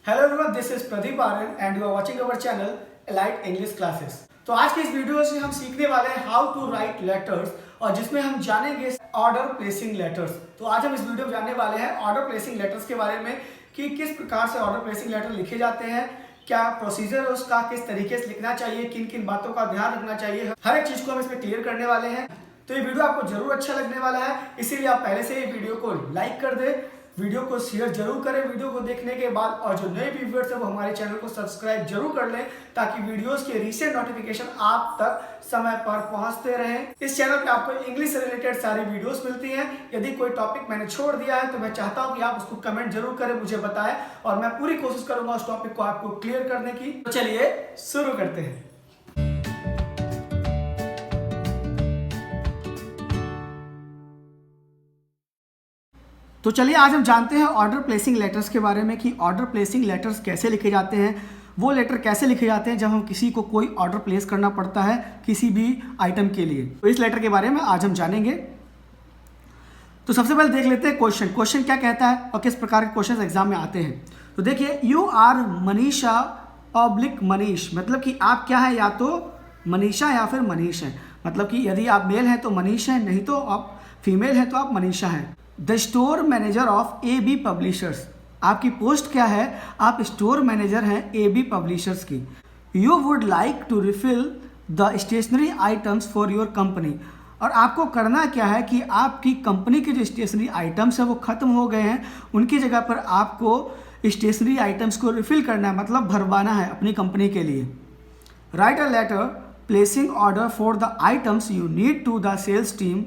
Hello everyone, this is Pradeep Aryan and you are watching our channel Elite English Classes. तो आज के इस video से हम सीखने वाले हैं हाउ टू राइट लेटर्स, और जिसमें हम जानेंगे ऑर्डर प्लेसिंग लेटर्स। तो आज हम इस वीडियो में जानने वाले हैं ऑर्डर प्लेसिंग लेटर्स के बारे में कि किस प्रकार से ऑर्डर प्लेसिंग लेटर लिखे जाते हैं, क्या प्रोसीजर है उसका, किस तरीके से लिखना चाहिए, किन किन बातों का ध्यान रखना चाहिए, हर एक चीज को हम इसमें क्लियर करने वाले हैं। तो ये वीडियो आपको जरूर अच्छा लगने वाला है, इसीलिए आप पहले से ही वीडियो को लाइक कर दें, वीडियो को शेयर जरूर करें वीडियो को देखने के बाद, और जो नए व्यूअर्स हैं वो हमारे चैनल को सब्सक्राइब जरूर कर लें ताकि वीडियोस के रीसेंट नोटिफिकेशन आप तक समय पर पहुंचते रहें। इस चैनल पे आपको इंग्लिश से रिलेटेड सारी वीडियोस मिलती हैं। यदि कोई टॉपिक मैंने छोड़ दिया है तो मैं चाहता हूं कि आप उसको कमेंट जरूर करें, मुझे बताएं, और मैं पूरी कोशिश करूंगा उस टॉपिक को आपको क्लियर करने की। तो चलिए शुरू करते हैं। तो चलिए आज हम जानते हैं ऑर्डर प्लेसिंग लेटर्स के बारे में कि ऑर्डर प्लेसिंग लेटर्स कैसे लिखे जाते हैं, वो लेटर कैसे लिखे जाते हैं जब हम किसी को कोई ऑर्डर प्लेस करना पड़ता है किसी भी आइटम के लिए। तो इस लेटर के बारे में आज हम जानेंगे। तो सबसे पहले देख लेते हैं क्वेश्चन क्या कहता है और किस प्रकार के क्वेश्चन एग्जाम में आते हैं। तो देखिए, you are Manisha oblique Manish, मतलब कि आप क्या है, या तो मनीषा या फिर मनीष हैं। मतलब कि यदि आप मेल हैं तो मनीष हैं, नहीं तो आप फीमेल हैं तो आप मनीषा हैं। The store manager of AB publishers, आपकी पोस्ट क्या है, आप स्टोर मैनेजर हैं AB पब्लिशर्स की। You would like to refill the stationery items for your company, और आपको करना क्या है कि आपकी कंपनी के जो स्टेशनरी आइटम्स हैं वो ख़त्म हो गए हैं, उनकी जगह पर आपको स्टेशनरी आइटम्स को रिफिल करना है, मतलब भरवाना है अपनी कंपनी के लिए। Write a letter placing order for the items you need to the sales team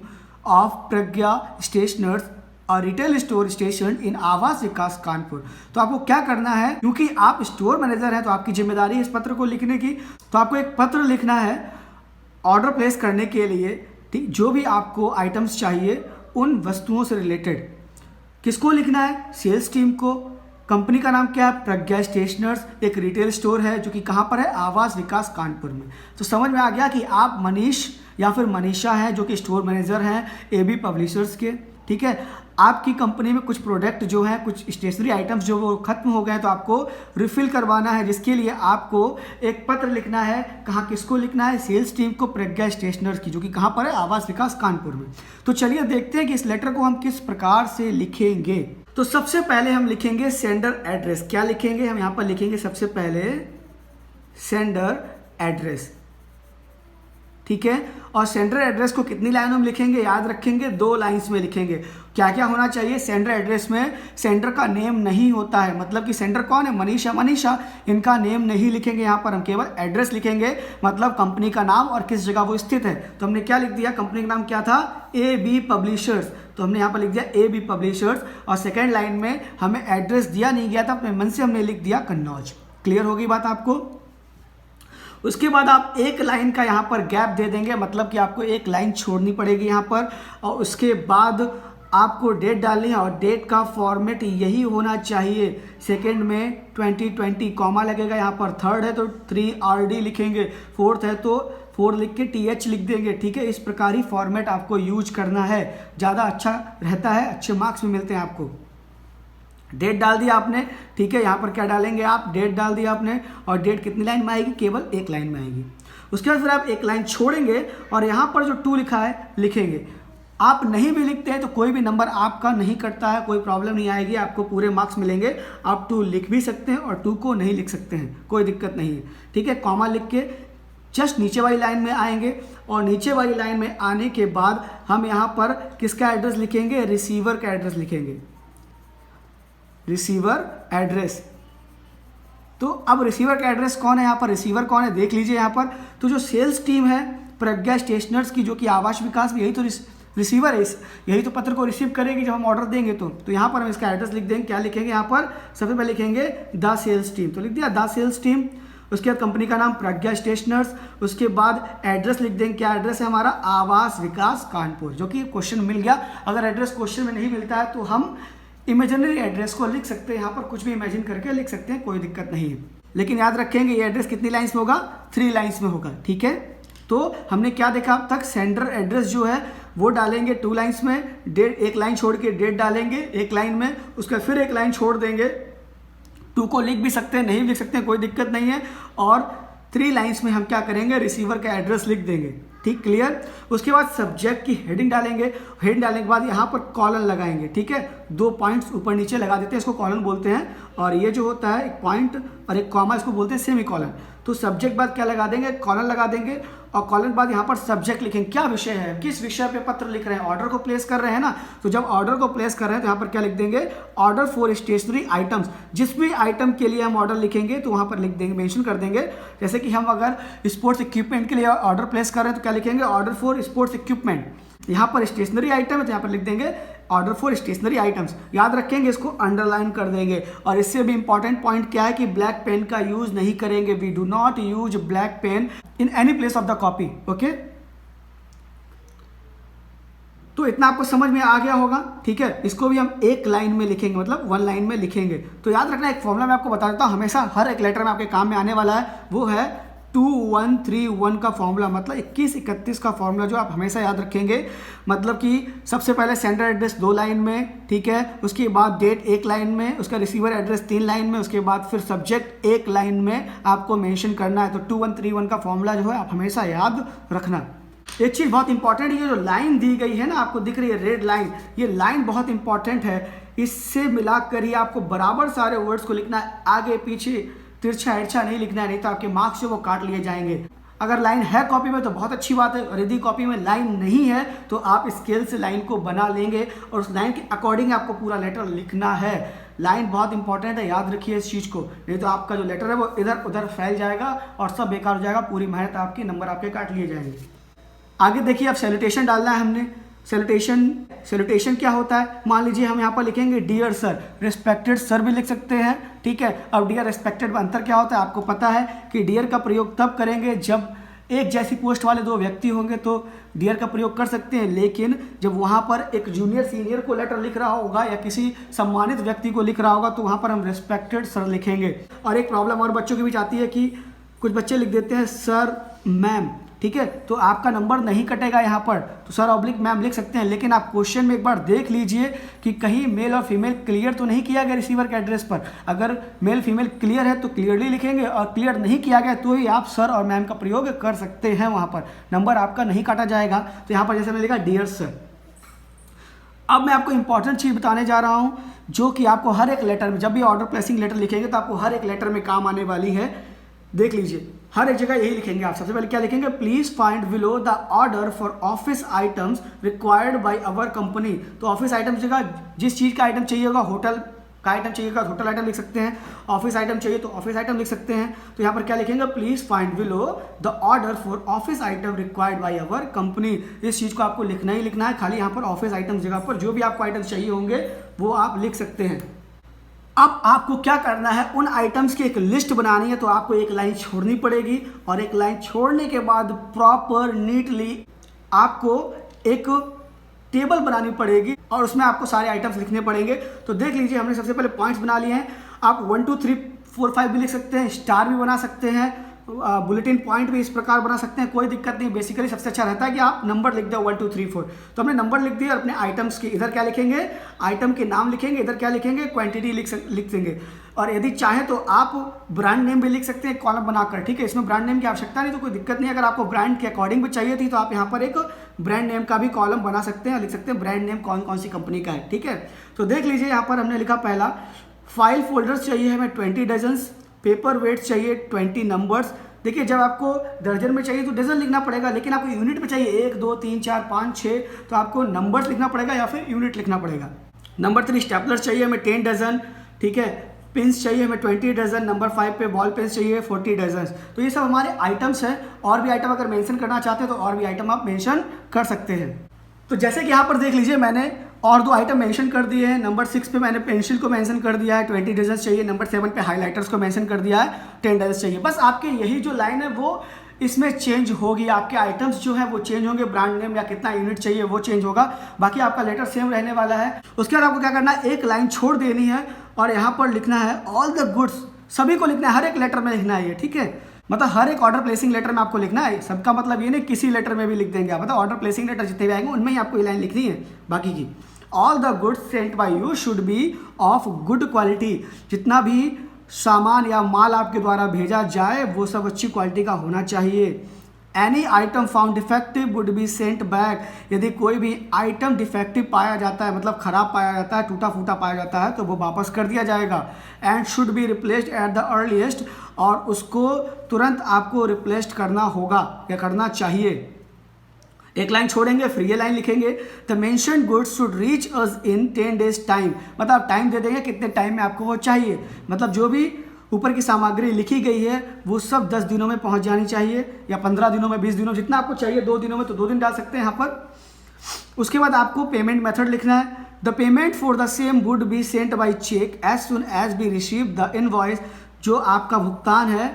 of Pragya stationers और retail store station in Awas Vikas Kanpur. तो आपको क्या करना है, क्योंकि आप स्टोर मैनेजर हैं तो आपकी जिम्मेदारी है इस पत्र को लिखने की। तो आपको एक पत्र लिखना है ऑर्डर प्लेस करने के लिए, ठीक, जो भी आपको आइटम्स चाहिए उन वस्तुओं से रिलेटेड। किसको लिखना है, सेल्स टीम को। कंपनी का नाम क्या है, प्रज्ञा स्टेशनर्स, एक रिटेल स्टोर है जो कि कहाँ पर है, आवास विकास कानपुर में। तो समझ में आ गया कि आप मनीष या फिर मनीषा हैं जो कि स्टोर मैनेजर हैं AB पब्लिशर्स के, ठीक है। आपकी कंपनी में कुछ प्रोडक्ट जो हैं, कुछ स्टेशनरी आइटम्स जो वो खत्म हो गए हैं, तो आपको रिफिल करवाना है, जिसके लिए आपको एक पत्र लिखना है। कहाँ, किसको लिखना है, सेल्स टीम को, प्रज्ञा स्टेशनर्स की, जो कि कहाँ पर है, आवास विकास कानपुर में। तो चलिए देखते हैं कि इस लेटर को हम किस प्रकार से लिखेंगे। तो सबसे पहले हम लिखेंगे सेंडर एड्रेस। क्या लिखेंगे, हम यहाँ पर लिखेंगे सबसे पहले सेंडर एड्रेस, ठीक है। और सेंडर एड्रेस को कितनी लाइनों में लिखेंगे, याद रखेंगे 2 लाइन्स में लिखेंगे। क्या क्या होना चाहिए, सेंडर एड्रेस में सेंडर का नेम नहीं होता है, मतलब कि सेंडर कौन है, मनीषा, इनका नेम नहीं लिखेंगे यहाँ पर, हम केवल एड्रेस लिखेंगे, मतलब कंपनी का नाम और किस जगह वो स्थित है। तो हमने क्या लिख दिया, कंपनी का नाम क्या था, AB पब्लिशर्स, तो हमने यहाँ पर लिख दिया AB पब्लिशर्स। और सेकेंड लाइन में हमें एड्रेस दिया नहीं गया था, अपने मन से हमने लिख दिया कन्नौज। क्लियर होगी बात आपको। उसके बाद आप एक लाइन का यहाँ पर गैप दे देंगे, मतलब कि आपको एक लाइन छोड़नी पड़ेगी यहाँ पर, और उसके बाद आपको डेट डालनी है, और डेट का फॉर्मेट यही होना चाहिए। सेकंड में 2020 कॉमा लगेगा, यहाँ पर थर्ड है तो 3RD लिखेंगे, फोर्थ है तो 4 लिख के TH लिख देंगे, ठीक है। इस प्रकार ही फॉर्मेट आपको यूज करना है, ज़्यादा अच्छा रहता है, अच्छे मार्क्स भी मिलते हैं आपको। डेट डाल दिया आपने, ठीक है। यहाँ पर क्या डालेंगे आप, डेट डाल दिया आपने, और डेट कितनी लाइन में आएगी, केवल एक लाइन में आएगी। उसके बाद फिर आप एक लाइन छोड़ेंगे और यहाँ पर जो 2 लिखा है लिखेंगे। आप नहीं भी लिखते हैं तो कोई भी नंबर आपका नहीं कटता है, कोई प्रॉब्लम नहीं आएगी, आपको पूरे मार्क्स मिलेंगे। आप 2 लिख भी सकते हैं और 2 को नहीं लिख सकते हैं, कोई दिक्कत नहीं है, ठीक है। कॉमा लिख के जस्ट नीचे वाली लाइन में आएंगे, और नीचे वाली लाइन में आने के बाद हम यहाँ पर किसका एड्रेस लिखेंगे, रिसीवर का एड्रेस लिखेंगे, रिसीवर एड्रेस। तो अब रिसीवर का एड्रेस कौन है, यहाँ पर रिसीवर कौन है देख लीजिए यहाँ पर। तो जो सेल्स टीम है प्रज्ञा स्टेशनर्स की, जो कि आवास विकास में, यही तो रिसीवर है, यही तो पत्र को रिसीव करेगी जब हम ऑर्डर देंगे। तो यहाँ पर हम इसका एड्रेस लिख देंगे। क्या लिखेंगे यहाँ पर, सबसे पहले लिखेंगे द सेल्स टीम, तो लिख दिया द सेल्स टीम। उसके बाद कंपनी का नाम प्रज्ञा स्टेशनर्स, उसके बाद एड्रेस लिख देंगे। क्या एड्रेस है हमारा, आवास विकास कानपुर, जो कि क्वेश्चन मिल गया। अगर एड्रेस क्वेश्चन में नहीं मिलता है तो हम इमेजिनरी एड्रेस को लिख सकते हैं, यहाँ पर कुछ भी इमेजिन करके लिख सकते हैं, कोई दिक्कत नहीं है। लेकिन याद रखेंगे ये एड्रेस कितनी लाइन्स में होगा, 3 लाइन्स में होगा, ठीक है। तो हमने क्या देखा अब तक, सेंडर एड्रेस जो है वो डालेंगे 2 लाइन्स में, डेट एक लाइन छोड़ के डेट डालेंगे एक लाइन में, उसका फिर एक लाइन छोड़ देंगे 2 को लिख भी सकते हैं, नहीं लिख सकते हैं, कोई दिक्कत नहीं है। और 3 लाइन्स में हम क्या करेंगे, रिसीवर का एड्रेस लिख देंगे। ठीक, क्लियर। उसके बाद सब्जेक्ट की हेडिंग डालेंगे, हेडिंग डालने के बाद यहाँ पर कॉलन लगाएंगे। ठीक है, 2 पॉइंट्स ऊपर नीचे लगा देते हैं, इसको कॉलन बोलते हैं। और ये जो होता है एक पॉइंट और एक कॉमा, इसको बोलते हैं सेमी कॉलन। तो सब्जेक्ट बाद क्या लगा देंगे, कॉलन लगा देंगे। और कॉलन बाद यहाँ पर सब्जेक्ट लिखेंगे, क्या विषय है, किस विषय पे पत्र लिख रहे हैं, ऑर्डर को प्लेस कर रहे हैं ना। तो जब ऑर्डर को प्लेस कर रहे हैं तो यहाँ पर क्या लिख देंगे, ऑर्डर फॉर स्टेशनरी आइटम्स। जिस भी आइटम के लिए हम ऑर्डर लिखेंगे तो वहाँ पर लिख देंगे, मेंशन कर देंगे। जैसे कि हम अगर स्पोर्ट्स इक्विपमेंट के लिए ऑर्डर प्लेस कर रहे हैं तो क्या लिखेंगे, ऑर्डर फॉर स्पोर्ट्स इक्विपमेंट। यहाँ पर स्टेशनरी आइटम है तो यहाँ पर लिख देंगे ऑर्डर फॉर स्टेशनरी आइटम्स। याद रखेंगे, इसको अंडरलाइन कर देंगे। और इससे भी इंपॉर्टेंट पॉइंट क्या है कि ब्लैक पेन का यूज नहीं करेंगे। We do not use black pen in any place of the copy. Okay, तो इतना आपको समझ में आ गया होगा। ठीक है, इसको भी हम एक लाइन में लिखेंगे, मतलब 1 लाइन में लिखेंगे। तो याद रखना, एक फॉर्मूला मैं आपको बता देता हूँ, हमेशा हर एक लेटर में आपके काम में आने वाला है। वो है 2131 का फॉर्मूला, मतलब 2131 का फॉर्मूला, जो आप हमेशा याद रखेंगे। मतलब कि सबसे पहले सेंडर एड्रेस 2 लाइन में, ठीक है, उसके बाद डेट 1 लाइन में, उसका रिसीवर एड्रेस 3 लाइन में, उसके बाद फिर सब्जेक्ट 1 लाइन में आपको मेंशन करना है। तो 2131 का फॉर्मूला जो है आप हमेशा याद रखना। एक चीज़ बहुत इंपॉर्टेंट, ये जो लाइन दी गई है ना, आपको दिख रही है रेड लाइन, ये लाइन बहुत इंपॉर्टेंट है। इससे मिलाकर ही आपको बराबर सारे वर्ड्स को लिखना है, आगे पीछे तिरछा इरछा नहीं लिखना है, नहीं तो आपके मार्क्स जो वो काट लिए जाएंगे। अगर लाइन है कॉपी में तो बहुत अच्छी बात है, और यदि कॉपी में लाइन नहीं है तो आप स्केल से लाइन को बना लेंगे और उस लाइन के अकॉर्डिंग आपको पूरा लेटर लिखना है। लाइन बहुत इंपॉर्टेंट है, याद रखिए इस चीज़ को, नहीं तो आपका जो लेटर है वो इधर उधर फैल जाएगा और सब बेकार हो जाएगा, पूरी मेहनत आपकी, नंबर आपके काट लिए जाएंगे। आगे देखिए, अब सैल्यूटेशन डालना है हमने। सैल्यूटेशन क्या होता है, मान लीजिए हम यहाँ पर लिखेंगे डियर सर, रिस्पेक्टेड सर भी लिख सकते हैं। ठीक है, अब डियर रिस्पेक्टेड में अंतर क्या होता है आपको पता है कि डियर का प्रयोग तब करेंगे जब एक जैसी पोस्ट वाले 2 व्यक्ति होंगे तो डियर का प्रयोग कर सकते हैं। लेकिन जब वहाँ पर एक जूनियर सीनियर को लेटर लिख रहा होगा या किसी सम्मानित व्यक्ति को लिख रहा होगा तो वहाँ पर हम रिस्पेक्टेड सर लिखेंगे। और एक प्रॉब्लम और बच्चों के बीच आती है कि कुछ बच्चे लिख देते हैं सर मैम। ठीक है, तो आपका नंबर नहीं कटेगा यहाँ पर, तो सर ऑब्लिक मैम लिख सकते हैं। लेकिन आप क्वेश्चन में एक बार देख लीजिए कि कहीं मेल और फीमेल क्लियर तो नहीं किया गया रिसीवर के एड्रेस पर। अगर मेल फीमेल क्लियर है तो क्लियरली लिखेंगे, और क्लियर नहीं किया गया तो ही आप सर और मैम का प्रयोग कर सकते हैं, वहाँ पर नंबर आपका नहीं काटा जाएगा। तो यहाँ पर जैसे मैंने लिखा डियर सर। अब मैं आपको इंपॉर्टेंट चीज़ बताने जा रहा हूँ जो कि आपको हर एक लेटर में, जब भी ऑर्डर प्लेसिंग लेटर लिखेंगे तो आपको हर एक लेटर में काम आने वाली है। देख लीजिए, हर एक जगह यही लिखेंगे आप। सबसे पहले क्या लिखेंगे, please find below the order for office items required by our company. तो ऑफिस आइटम जगह जिस चीज़ का आइटम चाहिए होगा, होटल का आइटम चाहिए होगा होटल आइटम लिख सकते हैं, ऑफिस आइटम चाहिए तो ऑफिस आइटम लिख सकते हैं। तो यहाँ पर क्या लिखेंगे, please find below the order for office item required by our company. इस चीज़ को आपको लिखना ही लिखना है, खाली यहाँ पर ऑफिस आइटम जगह पर जो भी आपको आइटम चाहिए होंगे वो आप लिख सकते हैं। अब आपको क्या करना है, उन आइटम्स की एक लिस्ट बनानी है। तो आपको एक लाइन छोड़नी पड़ेगी और एक लाइन छोड़ने के बाद प्रॉपर नीटली आपको एक टेबल बनानी पड़ेगी और उसमें आपको सारे आइटम्स लिखने पड़ेंगे। तो देख लीजिए, हमने सबसे पहले पॉइंट्स बना लिए हैं। आप 1 2 3 4 5 भी लिख सकते हैं, स्टार भी बना सकते हैं, बुलेटिन पॉइंट भी इस प्रकार बना सकते हैं, कोई दिक्कत नहीं। बेसिकली सबसे अच्छा रहता है कि आप नंबर लिख दो 1 2 3 4। तो हमने नंबर लिख दिया और अपने आइटम्स के इधर क्या लिखेंगे, आइटम के नाम लिखेंगे, इधर क्या लिखेंगे, क्वांटिटी लिख देंगे। और यदि चाहे तो आप ब्रांड नेम भी लिख सकते हैं कॉलम बनाकर। ठीक है, इसमें ब्रांड नेम की आवश्यकता नहीं, तो कोई दिक्कत नहीं। अगर आपको ब्रांड के अकॉर्डिंग भी चाहिए थी तो आप यहाँ पर एक ब्रांड नेम का भी कॉलम बना सकते हैं, लिख सकते हैं ब्रांड नेम कौन कौन सी कंपनी का है। ठीक है, तो देख लीजिए, यहाँ पर हमने लिखा पहला, फाइल फोल्डर्स चाहिए हमें 20 डजन्स, पेपर वेट्स चाहिए 20 नंबर्स। देखिए, जब आपको दर्जन में चाहिए तो डजन लिखना पड़ेगा, लेकिन आपको यूनिट में चाहिए 1 2 3 4 5 6, तो आपको नंबर्स लिखना पड़ेगा या फिर यूनिट लिखना पड़ेगा। नंबर 3, स्टेपलर चाहिए हमें 10 डजन। ठीक है, पिन्स चाहिए हमें 20 डजन। नंबर 5 पे बॉल पेन्स चाहिए 40 डजन। तो ये सब हमारे आइटम्स हैं। और भी आइटम अगर मेंशन करना चाहते हैं तो और भी आइटम आप मेंशन कर सकते हैं। तो जैसे कि यहाँ पर देख लीजिए, मैंने और 2 आइटम मेंशन कर दिए हैं। नंबर 6 पे मैंने पेंसिल को मेंशन कर दिया है, 20 डजन चाहिए। नंबर 7 पे हाइलाइटर्स को मेंशन कर दिया है, 10 डजन चाहिए। बस आपके यही जो लाइन है वो इसमें चेंज होगी, आपके आइटम्स जो है वो चेंज होंगे, ब्रांड नेम या कितना यूनिट चाहिए वो चेंज होगा, बाकी आपका लेटर सेम रहने वाला है। उसके बाद आपको क्या करना है, एक लाइन छोड़ देनी है और यहाँ पर लिखना है ऑल द गुड्स। सभी को लिखना है, हर एक लेटर में लिखना है ये। ठीक है, मतलब हर एक ऑर्डर प्लेसिंग लेटर में आपको लिखना है। सबका मतलब ये नहीं किसी लेटर में भी लिख देंगे आप, मतलब ऑर्डर प्लेसिंग लेटर जितने भी आएंगे उनमें ही आपको ये लाइन लिखनी है। बाकी की all the goods sent by you should be of good quality. जितना भी सामान या माल आपके द्वारा भेजा जाए वो सब अच्छी क्वालिटी का होना चाहिए। Any item found defective would be Saint back. यदि कोई भी आइटम डिफेक्टिव पाया जाता है, मतलब खराब पाया जाता है, टूटा फूटा पाया जाता है, तो वो वापस कर दिया जाएगा। And should be replaced at the earliest, और उसको तुरंत आपको रिप्लेस करना होगा या करना चाहिए। एक लाइन छोड़ेंगे, फिर ये लाइन लिखेंगे, the mentioned goods should reach us in 10 days time. मतलब टाइम दे देंगे कितने टाइम में आपको वो चाहिए, मतलब जो भी ऊपर की सामग्री लिखी गई है वो सब 10 दिनों में पहुंच जानी चाहिए, या 15 दिनों में, 20 दिनों, जितना आपको चाहिए। 2 दिनों में तो 2 दिन डाल सकते हैं यहाँ पर। उसके बाद आपको पेमेंट मेथड लिखना है। The payment for the same would be sent by cheque as soon as we receive the invoice. जो आपका भुगतान है,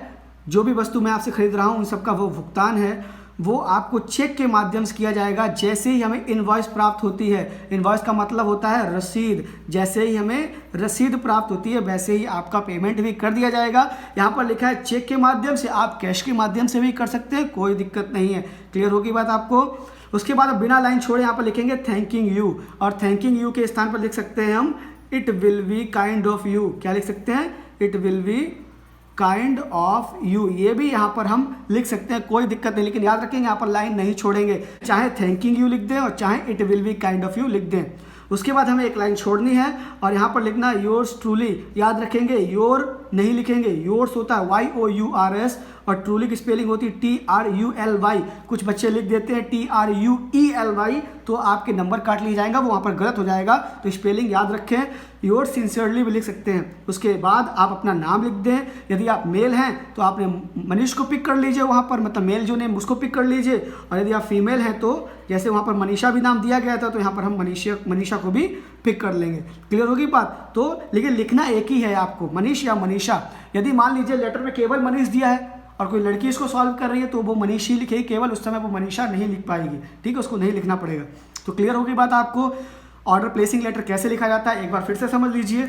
जो भी वस्तु मैं आपसे खरीद रहा हूँ उन सबका वो भुगतान है, वो आपको चेक के माध्यम से किया जाएगा जैसे ही हमें इनवॉइस प्राप्त होती है। इनवॉइस का मतलब होता है रसीद। जैसे ही हमें रसीद प्राप्त होती है वैसे ही आपका पेमेंट भी कर दिया जाएगा। यहाँ पर लिखा है चेक के माध्यम से, आप कैश के माध्यम से भी कर सकते हैं, कोई दिक्कत नहीं है। क्लियर होगी बात आपको। उसके बाद बिना लाइन छोड़े यहाँ पर लिखेंगे थैंकिंग यू, और थैंकिंग यू के स्थान पर लिख सकते हैं हम it will be kind of you. क्या लिख सकते हैं? It will be kind of you. ये भी यहाँ पर हम लिख सकते हैं, कोई दिक्कत नहीं, लेकिन याद रखेंगे यहाँ पर लाइन नहीं छोड़ेंगे, चाहे थैंकिंग यू लिख दें और चाहे it will be kind of you लिख दें। उसके बाद हमें एक लाइन छोड़नी है और यहाँ पर लिखना योर्स ट्रूली। याद रखेंगे योर नहीं लिखेंगे, योर्स होता है YOURS, और ट्रूली की स्पेलिंग होती है TRULY। कुछ बच्चे लिख देते हैं TRUELY, तो आपके नंबर काट लिए जाएगा, वो वहाँ पर गलत हो जाएगा, तो स्पेलिंग याद रखें। योर सिंसियरली भी लिख सकते हैं। उसके बाद आप अपना नाम लिख दें। यदि आप मेल हैं तो आपने मनीष को पिक कर लीजिए वहाँ पर, मतलब मेल जो नेम उसको पिक कर लीजिए, और यदि आप फीमेल हैं तो जैसे वहाँ पर मनीषा भी नाम दिया गया था तो यहाँ पर हम मनीषा को भी पिक कर लेंगे। क्लियर होगी बात? तो लेकिन लिखना एक ही है आपको, मनीष या मनीषा। यदि मान लीजिए लेटर में केवल मनीष दिया है और कोई लड़की इसको सॉल्व कर रही है तो वो मनीष ही लिखेगी केवल, उस समय वो मनीषा नहीं लिख पाएगी, ठीक है, उसको नहीं लिखना पड़ेगा। तो क्लियर होगी बात आपको। ऑर्डर प्लेसिंग लेटर कैसे लिखा जाता है एक बार फिर से समझ लीजिए।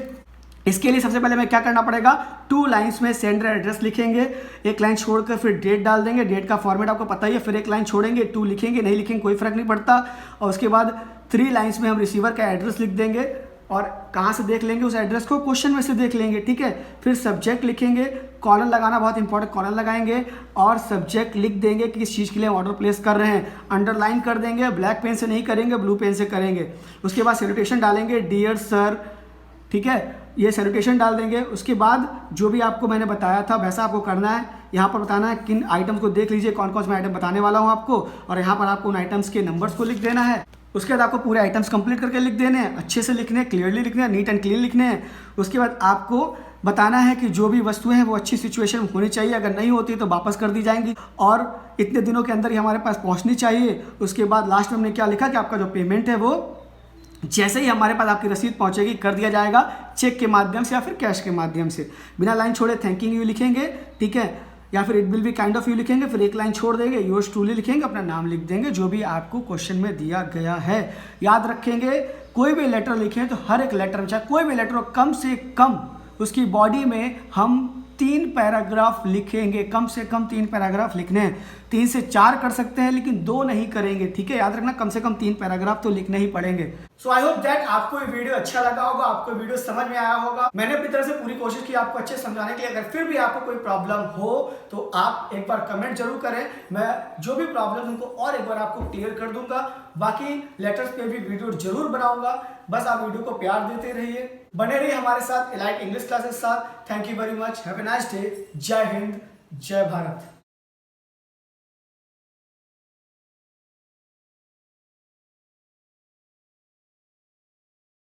इसके लिए सबसे पहले हमें क्या करना पड़ेगा, 2 लाइन्स में सेंडर एड्रेस लिखेंगे, एक लाइन छोड़कर फिर डेट डाल देंगे, डेट का फॉर्मेट आपको पता ही है, फिर एक लाइन छोड़ेंगे, 2 लिखेंगे, नहीं लिखेंगे कोई फर्क नहीं पड़ता, और उसके बाद 3 लाइन्स में हम रिसीवर का एड्रेस लिख देंगे, और कहाँ से देख लेंगे उस एड्रेस को, क्वेश्चन में से देख लेंगे, ठीक है। फिर सब्जेक्ट लिखेंगे, कॉलन लगाना बहुत इंपॉर्टेंट, कॉलन लगाएंगे और सब्जेक्ट लिख देंगे कि किस चीज़ के लिए ऑर्डर प्लेस कर रहे हैं, अंडरलाइन कर देंगे, ब्लैक पेन से नहीं करेंगे, ब्लू पेन से करेंगे। उसके बाद सैल्यूटेशन डालेंगे, डियर सर, ठीक है, ये सैल्यूटेशन डाल देंगे। उसके बाद जो भी आपको मैंने बताया था वैसा आपको करना है। यहाँ पर बताना है किन आइटम्स को, देख लीजिए कौन कौन से मैं आइटम बताने वाला हूँ आपको, और यहाँ पर आपको उन आइटम्स के नंबर्स को लिख देना है। उसके बाद आपको पूरे आइटम्स कंप्लीट करके लिख देने हैं, अच्छे से लिखने हैं, क्लियरली लिखने हैं, नीट एंड क्लीन लिखने हैं। उसके बाद आपको बताना है कि जो भी वस्तुएं हैं वो अच्छी सिचुएशन में होनी चाहिए, अगर नहीं होती तो वापस कर दी जाएंगी और इतने दिनों के अंदर ही हमारे पास पहुंचनी चाहिए। उसके बाद लास्ट में हमने क्या लिखा कि आपका जो पेमेंट है वो जैसे ही हमारे पास आपकी रसीद पहुंचेगी कर दिया जाएगा, चेक के माध्यम से या फिर कैश के माध्यम से। बिना लाइन छोड़े थैंकिंग यू लिखेंगे, ठीक है, या फिर it will be kind of you लिखेंगे, फिर एक लाइन छोड़ देंगे, योर्स ट्रूली लिखेंगे, अपना नाम लिख देंगे जो भी आपको क्वेश्चन में दिया गया है। याद रखेंगे कोई भी लेटर लिखें तो हर एक लेटर में, चाहे कोई भी लेटर हो, कम से कम उसकी बॉडी में हम 3 पैराग्राफ लिखेंगे, कम से कम 3 पैराग्राफ लिखने हैं। 3 से 4 कर सकते हैं लेकिन 2 नहीं करेंगे, ठीक है, याद रखना कम से कम 3 पैराग्राफ तो लिखने ही पड़ेंगे। सो आई होप दैट आपको ये वीडियो अच्छा लगा होगा, आपको वीडियो समझ में आया होगा। मैंने अपनी तरफ से पूरी कोशिश की आपको अच्छे समझाने के लिए। अगर फिर भी आपको कोई प्रॉब्लम हो तो आप एक बार कमेंट जरूर करें, मैं जो भी प्रॉब्लम उनको और एक बार आपको क्लियर कर दूंगा। बाकी लेटर्स पे भी वीडियो जरूर बनाऊंगा, बस आप वीडियो को प्यार देते रहिए, बने रहिए हमारे साथ एलाइट इंग्लिश क्लासेस साथ। Thank you very much, have a nice day, जय हिंद, जय भारत।